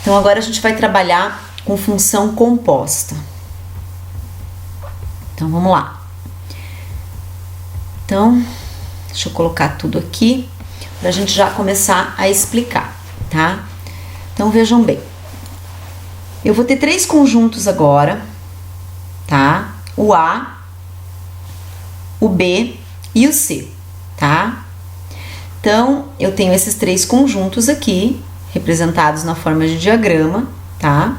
Então agora a gente vai trabalhar com função composta. Então vamos lá. Então, deixa eu colocar tudo aqui para a gente já começar a explicar, tá? Então vejam bem. Eu vou ter 3 conjuntos agora, tá? O A, o B e o C, tá? Então, eu tenho esses 3 conjuntos aqui, representados na forma de diagrama, tá?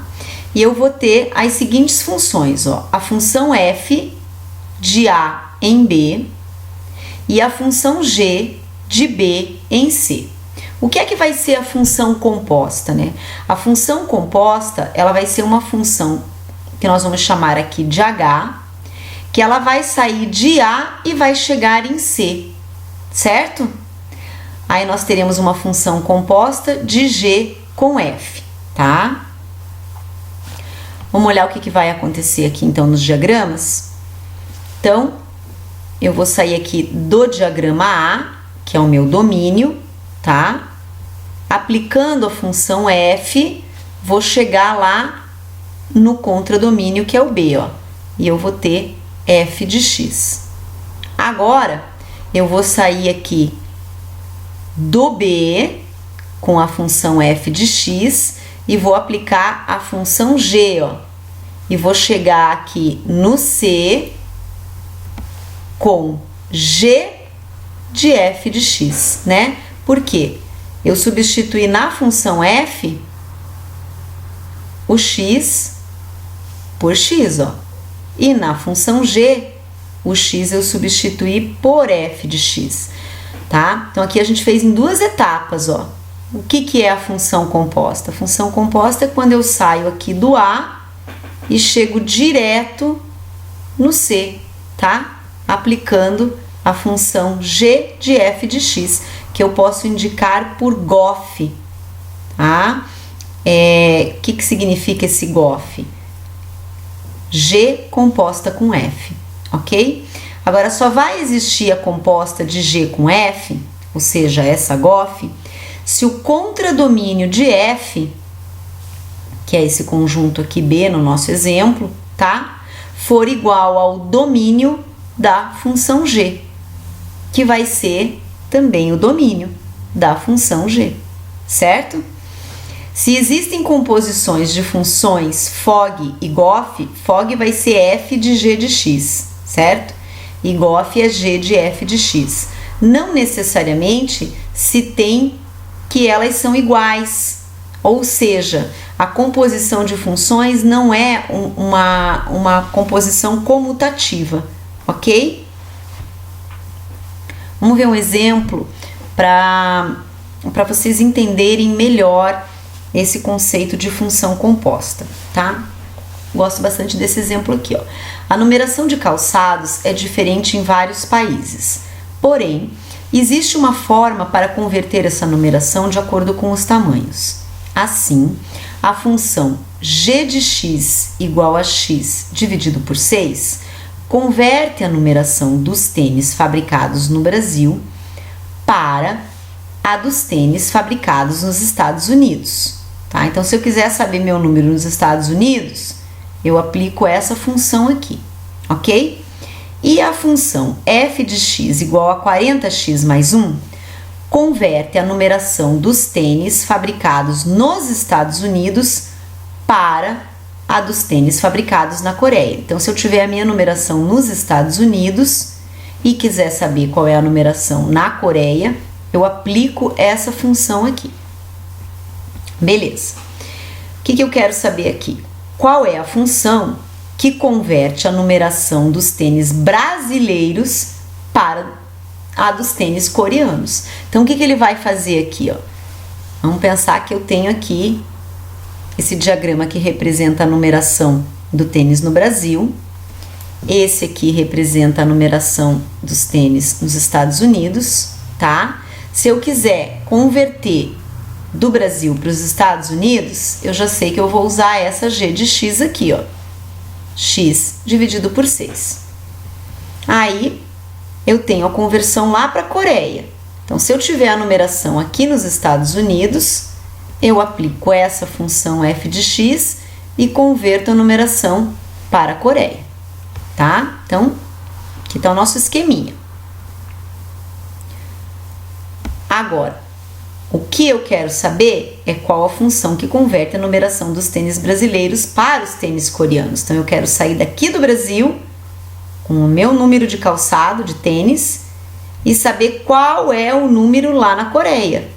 E eu vou ter as seguintes funções, ó. A função f de A em B e a função g de B em C. O que é que vai ser a função composta, né? A função composta, ela vai ser uma função que nós vamos chamar aqui de H, que ela vai sair de A e vai chegar em C, certo? Aí nós teremos uma função composta de G com F, tá? Vamos olhar o que vai acontecer aqui então nos diagramas. Então, eu vou sair aqui do diagrama A, que é o meu domínio, tá? Aplicando a função F, vou chegar lá no contradomínio, que é o B, ó. E eu vou ter F de X. Agora, eu vou sair aqui do B com a função f de x e vou aplicar a função g, ó. E vou chegar aqui no C com g de f de x, né? Por quê? Eu substituí na função f o x por x, ó. E na função g, o x eu substituí por f de x. Tá? Então, aqui a gente fez em 2 etapas, ó. O que é a função composta? A função composta é quando eu saio aqui do A e chego direto no C, tá? Aplicando a função g de f de x, que eu posso indicar por GOF, tá? O que significa esse GOF? G composta com F, ok? Agora, só vai existir a composta de G com F, ou seja, essa GOF, se o contradomínio de F, que é esse conjunto aqui B no nosso exemplo, tá? For igual ao domínio da função G, que vai ser também o domínio da função G, certo? Se existem composições de funções FOG e GOF, FOG vai ser F de G de X, certo? E GOF é G de F de X. Não necessariamente se tem que elas são iguais, ou seja, a composição de funções não é uma composição comutativa, ok? Vamos ver um exemplo para vocês entenderem melhor esse conceito de função composta, tá? Gosto bastante desse exemplo aqui, ó. A numeração de calçados é diferente em vários países. Porém, existe uma forma para converter essa numeração de acordo com os tamanhos. Assim, a função g de x igual a x dividido por 6 converte a numeração dos tênis fabricados no Brasil para a dos tênis fabricados nos Estados Unidos, tá? Então, se eu quiser saber meu número nos Estados Unidos, eu aplico essa função aqui, ok? E a função f de x igual a 40x mais 1 converte a numeração dos tênis fabricados nos Estados Unidos para a dos tênis fabricados na Coreia. Então, se eu tiver a minha numeração nos Estados Unidos e quiser saber qual é a numeração na Coreia, eu aplico essa função aqui. Beleza. O que eu quero saber aqui? Qual é a função que converte a numeração dos tênis brasileiros para a dos tênis coreanos? Então, o que ele vai fazer aqui, ó? Vamos pensar que eu tenho aqui esse diagrama que representa a numeração do tênis no Brasil. Esse aqui representa a numeração dos tênis nos Estados Unidos, tá? Se eu quiser converter do Brasil para os Estados Unidos, eu já sei que eu vou usar essa g de x aqui, ó. X dividido por 6. Aí, eu tenho a conversão lá para a Coreia. Então, se eu tiver a numeração aqui nos Estados Unidos, eu aplico essa função f de x e converto a numeração para a Coreia, tá? Então, aqui está o nosso esqueminha. Agora, o que eu quero saber é qual a função que converte a numeração dos tênis brasileiros para os tênis coreanos. Então, eu quero sair daqui do Brasil com o meu número de calçado, de tênis, e saber qual é o número lá na Coreia,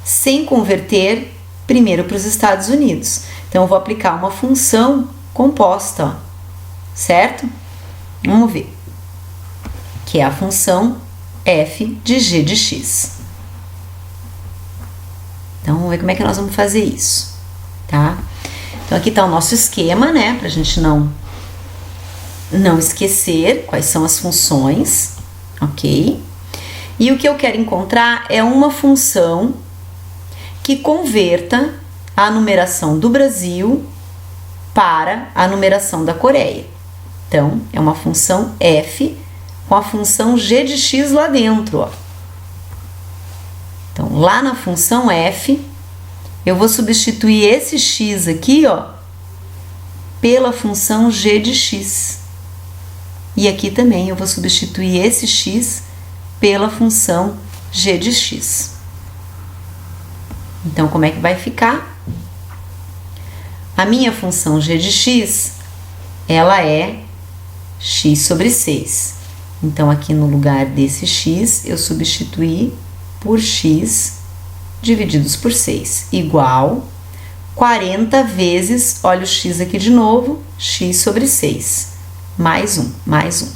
sem converter primeiro para os Estados Unidos. Então, eu vou aplicar uma função composta, ó, certo? Vamos ver. Que é a função f de g de x. Então, vamos ver como é que nós vamos fazer isso, tá? Então, aqui está o nosso esquema, né? Para a gente não esquecer quais são as funções, ok? E o que eu quero encontrar é uma função que converta a numeração do Brasil para a numeração da Coreia. Então, é uma função f com a função g de x lá dentro, ó. Então, lá na função f, eu vou substituir esse x aqui, ó, pela função g de x. E aqui também eu vou substituir esse x pela função g de x. Então, como é que vai ficar? A minha função g de x, ela é x sobre 6. Então, aqui no lugar desse x, eu substituí por x divididos por 6, igual 40 vezes, olha o x aqui de novo, x sobre 6, mais 1.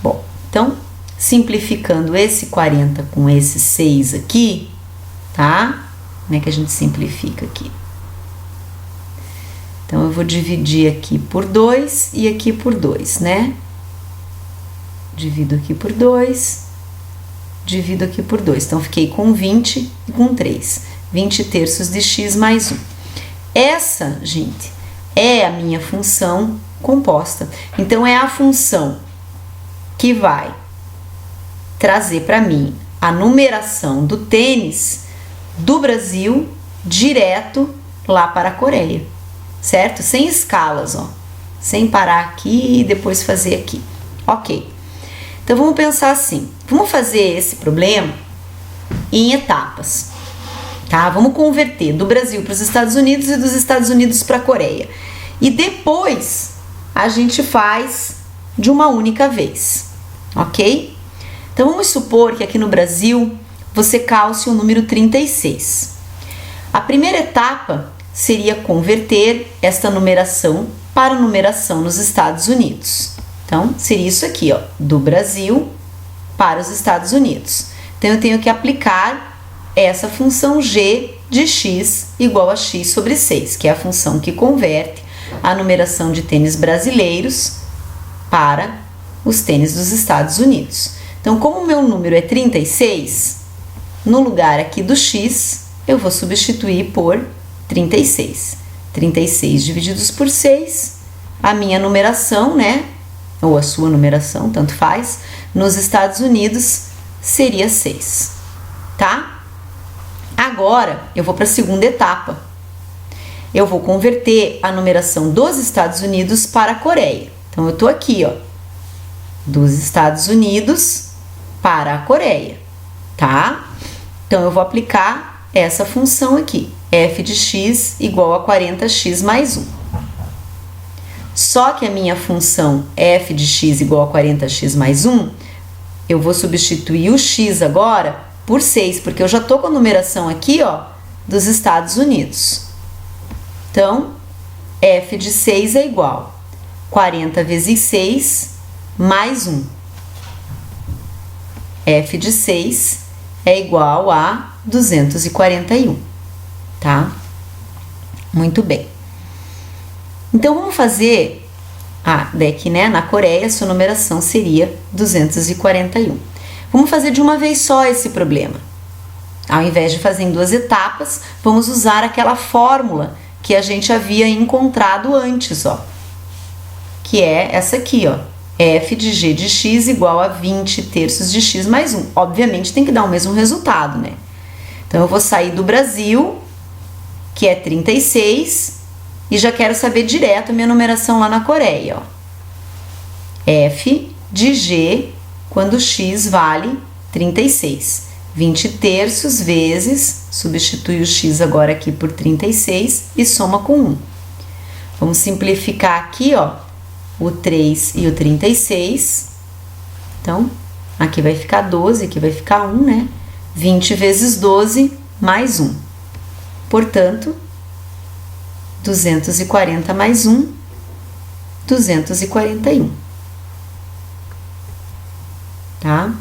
Bom, então, simplificando esse 40 com esse 6 aqui, tá? Como é que a gente simplifica aqui? Então, eu vou dividir aqui por 2 e aqui por 2, né? Divido aqui por 2, divido aqui por 2. Então, fiquei com 20 e com 3. 20 terços de x mais 1. Essa, gente, é a minha função composta. Então, é a função que vai trazer para mim a numeração do tênis do Brasil direto lá para a Coreia, certo? Sem escalas, ó. Sem parar aqui e depois fazer aqui. Ok. Então, vamos pensar assim. Vamos fazer esse problema em etapas, tá? Vamos converter do Brasil para os Estados Unidos e dos Estados Unidos para a Coreia. E depois, a gente faz de uma única vez, ok? Então, vamos supor que aqui no Brasil, você calce o número 36. A primeira etapa seria converter esta numeração para a numeração nos Estados Unidos. Então, seria isso aqui, ó, do Brasil para os Estados Unidos. Então, eu tenho que aplicar essa função g de x igual a x sobre 6, que é a função que converte a numeração de tênis brasileiros para os tênis dos Estados Unidos. Então, como o meu número é 36, no lugar aqui do x, eu vou substituir por 36. 36 divididos por 6, a minha numeração, né? Ou a sua numeração, tanto faz, nos Estados Unidos seria 6, tá? Agora, eu vou para a segunda etapa. Eu vou converter a numeração dos Estados Unidos para a Coreia. Então, eu tô aqui, ó, dos Estados Unidos para a Coreia, tá? Então, eu vou aplicar essa função aqui, f de x igual a 40x mais 1. Só que a minha função f de x igual a 40x mais 1, eu vou substituir o x agora por 6, porque eu já tô com a numeração aqui, ó, dos Estados Unidos. Então, f de 6 é igual a 40 vezes 6 mais 1. f de 6 é igual a 241, tá? Muito bem. Então, vamos fazer, daqui, né, na Coreia, sua numeração seria 241. Vamos fazer de uma vez só esse problema. Ao invés de fazer em duas etapas, vamos usar aquela fórmula que a gente havia encontrado antes, ó. Que é essa aqui, ó. f de g de x igual a 20 terços de x mais 1. Obviamente, tem que dar o mesmo resultado, né? Então, eu vou sair do Brasil, que é 36, e já quero saber direto a minha numeração lá na Coreia, ó. F de G quando x vale 36. 20 terços vezes, substitui o x agora aqui por 36 e soma com 1. Vamos simplificar aqui, ó, o 3 e o 36. Então, aqui vai ficar 12, aqui vai ficar 1, né? 20 vezes 12 mais 1. Portanto, 240 mais 1, 241. Tá?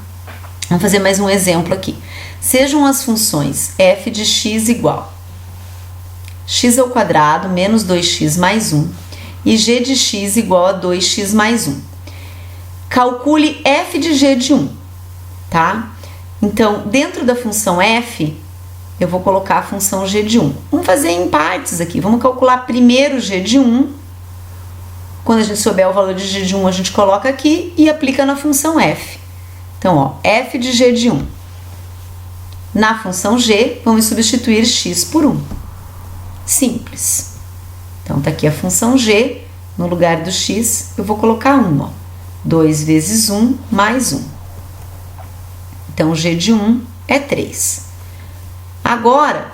Vamos fazer mais um exemplo aqui. Sejam as funções f de x igual x ao quadrado menos 2x mais 1 e g de x igual a 2x mais 1. Calcule f de g de 1, tá? Então, dentro da função f, eu vou colocar a função g de 1. Vamos fazer em partes aqui. Vamos calcular primeiro g de 1. Quando a gente souber o valor de g de 1, a gente coloca aqui e aplica na função f. Então, ó, f de g de 1. Na função g, vamos substituir x por 1. Simples. Então, tá aqui a função g. No lugar do x, eu vou colocar 1, ó. 2 vezes 1 mais 1. Então, g de 1 é 3. Agora,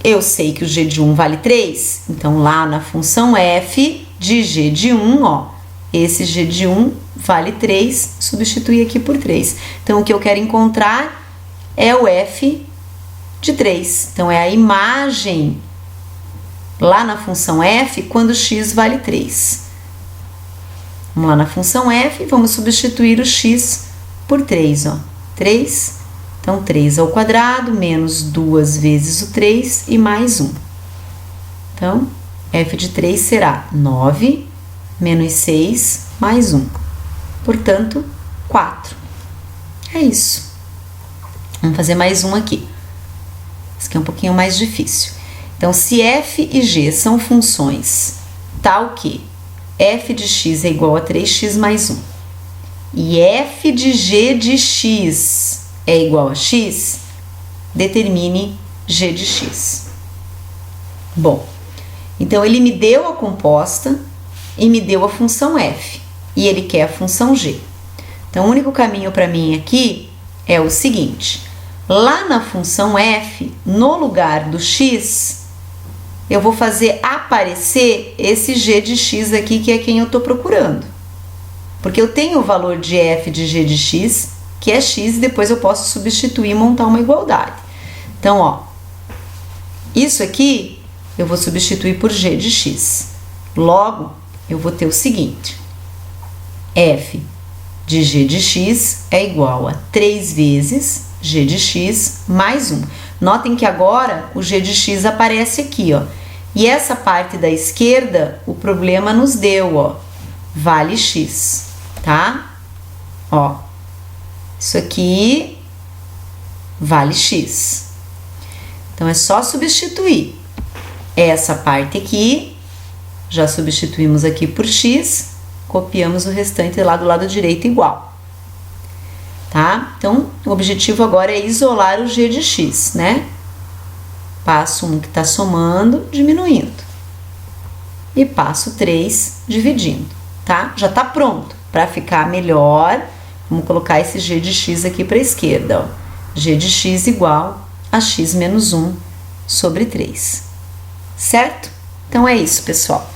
eu sei que o g de 1 vale 3. Então, lá na função f de g de 1, ó, esse g de 1 vale 3, substituir aqui por 3. Então, o que eu quero encontrar é o f de 3. Então, é a imagem lá na função f quando x vale 3. Vamos lá na função f, vamos substituir o x por 3, ó. 3, então 3 ao quadrado, menos 2 vezes o 3 e mais 1. Então, f de 3 será 9, menos 6, mais 1. Portanto, 4. É isso. Vamos fazer mais um aqui. Esse aqui é um pouquinho mais difícil. Então, se f e g são funções tal que f de x é igual a 3x mais 1 e f de g de x é igual a x, determine g de x. Bom, então ele me deu a composta e me deu a função f e ele quer a função g. Então, o único caminho para mim aqui é o seguinte: lá na função f, no lugar do x, eu vou fazer aparecer esse g de x aqui, que é quem eu estou procurando. Porque eu tenho o valor de f de g de x, que é x, e depois eu posso substituir e montar uma igualdade. Então, ó, isso aqui eu vou substituir por g de x. Logo, eu vou ter o seguinte: f de g de x é igual a 3 vezes g de x mais 1. Notem que agora o g de x aparece aqui, ó. E essa parte da esquerda, o problema nos deu, ó, vale x, tá? Ó, isso aqui vale x. Então, é só substituir essa parte aqui, já substituímos aqui por x, copiamos o restante lá do lado direito igual, tá? Então, o objetivo agora é isolar o g de x, né? Passo 1 que está somando, diminuindo. E passo 3 dividindo, tá? Já está pronto. Para ficar melhor, vamos colocar esse g de x aqui para a esquerda, ó. G de x igual a x menos 1 sobre 3. Certo? Então, é isso, pessoal.